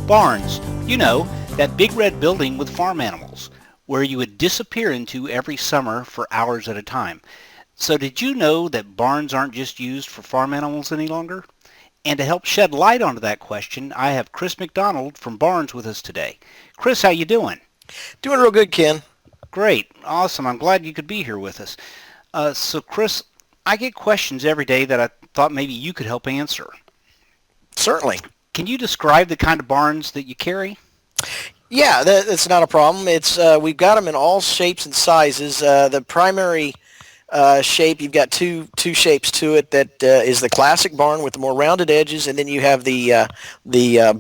Barns, that big red building with farm animals, where you would disappear into every summer for hours at a time. So did you know that barns aren't just used for farm animals any longer? And to help shed light onto that question, I have Chris McDonald from Barns with us today. Chris, how you doing? Doing real good, Ken. Great. Awesome. I'm glad you could be here with us. So Chris, I get questions every day that I thought maybe you could help answer. Certainly. Can you describe the kind of barns that you carry? Yeah, that's not a problem. It's we've got them in all shapes and sizes. The primary shape, you've got two shapes to it. That is the classic barn with the more rounded edges, and then you have the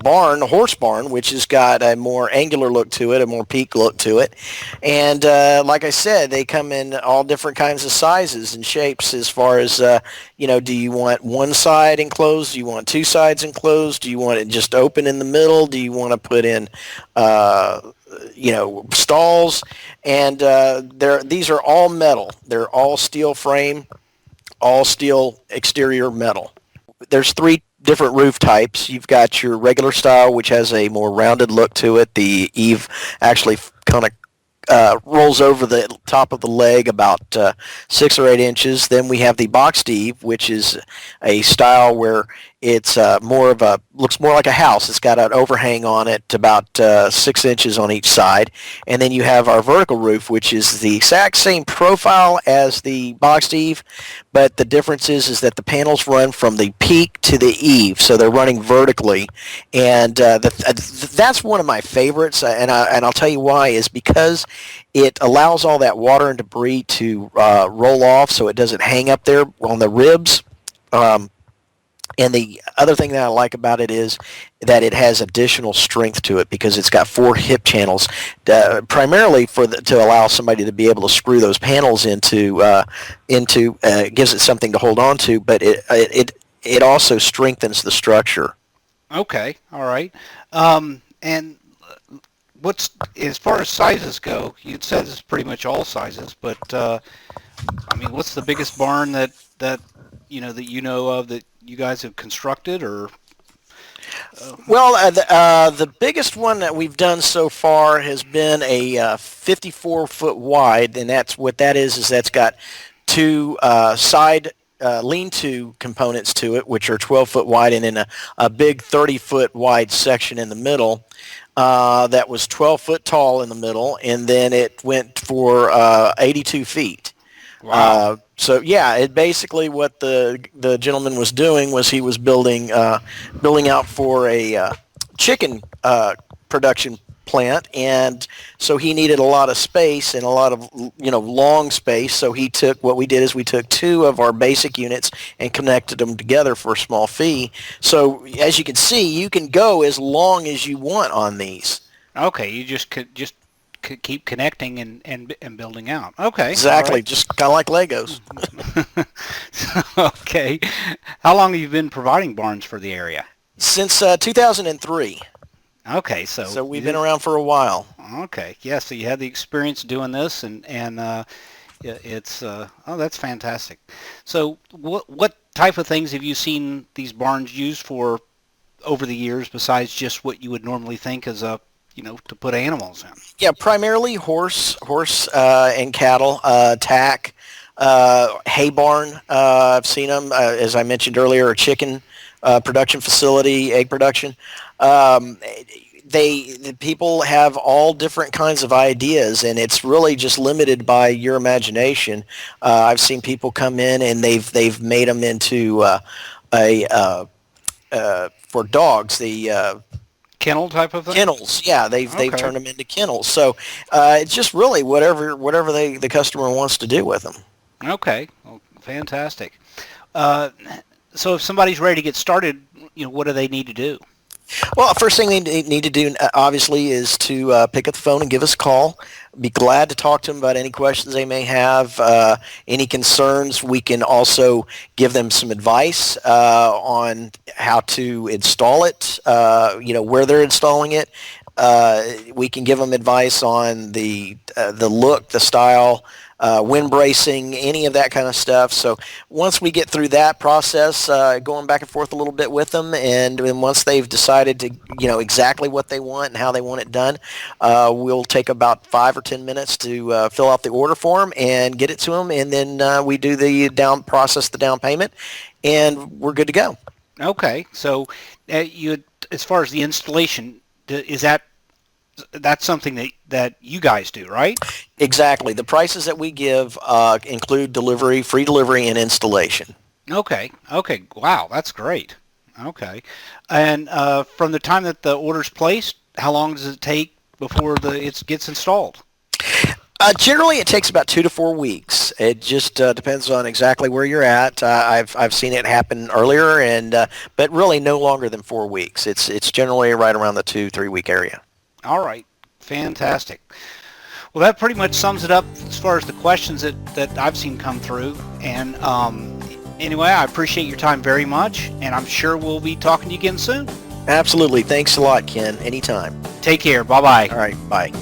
barn, horse barn, which has got a more angular look to it, a more peak look to it. And like I said, they come in all different kinds of sizes and shapes as far as, do you want one side enclosed? Do you want two sides enclosed? Do you want it just open in the middle? Do you want to put in stalls? And these are all metal. They're all steel frame, all steel exterior metal. There's three different roof types. You've got your regular style, which has a more rounded look to it. The eave actually kind of rolls over the top of the leg about 6 or 8 inches. Then we have the boxed eave, which is a style where it's looks more like a house. It's got an overhang on it about 6 inches on each side. And then you have our vertical roof, which is the exact same profile as the boxed eave, but the difference is that the panels run from the peak to the eave, so they're running vertically. And that's one of my favorites, and I'll tell you why, is because it allows all that water and debris to roll off so it doesn't hang up there on the ribs. And the other thing that I like about it is that it has additional strength to it because it's got 4 hip channels, primarily to allow somebody to be able to screw those panels into gives it something to hold on to, but it also strengthens the structure. Okay, all right. And as far as sizes go, you said it's pretty much all sizes, but what's the biggest barn that you know of that you guys have constructed, or? Well, the biggest one that we've done so far has been a 54-foot wide, and that's what that is that's got 2 side lean-to components to it, which are 12-foot wide, and then a big 30-foot wide section in the middle that was 12 foot tall in the middle, and then it went for 82 feet. Wow. So yeah, it basically what the gentleman was doing was he was building out for a chicken production plant, and so he needed a lot of space and a lot of long space. So we took 2 of our basic units and connected them together for a small fee. So as you can see, you can go as long as you want on these. Okay, you just keep connecting and building out. Okay. Exactly, right. just kind of like Legos. Okay. How long have you been providing barns for the area? Since 2003. Okay, so we've been around for a while. Okay, yeah. So you had the experience doing this, and it's that's fantastic. So what type of things have you seen these barns used for over the years besides just what you would normally think as a to put animals in? Yeah, primarily horse and cattle, tack, hay barn. I've seen them, as I mentioned earlier, a chicken production facility, egg production. The people have all different kinds of ideas, and it's really just limited by your imagination. I've seen people come in and they've made them into for dogs, the kennel type of thing? Kennels, yeah. They've turned them into kennels. So it's just really whatever the customer wants to do with them. Okay, well, fantastic. So if somebody's ready to get started, what do they need to do? Well, first thing they need to do, obviously, is to pick up the phone and give us a call. Be glad to talk to them about any questions they may have, any concerns. We can also give them some advice on how to install it, where they're installing it, We can give them advice on the look, the style, wind bracing, any of that kind of stuff. So once we get through that process, going back and forth a little bit with them, and once they've decided to, exactly what they want and how they want it done, we'll take about 5 or 10 minutes to fill out the order form and get it to them, and then we do the down payment, and we're good to go. Okay, so as far as the installation, that's something that you guys do, right? Exactly. The prices that we give include delivery, free delivery, and installation. Okay. Wow, that's great. Okay. And from the time that the order's placed, how long does it take before it gets installed? Generally, it takes about 2 to 4 weeks. It just depends on exactly where you're at. I've seen it happen earlier, but really no longer than 4 weeks. It's generally right around the 2-3 week area. All right, fantastic. Well, that pretty much sums it up as far as the questions that I've seen come through. And anyway, I appreciate your time very much, and I'm sure we'll be talking to you again soon. Absolutely. Thanks a lot, Ken. Anytime. Take care. Bye-bye. All right. Bye.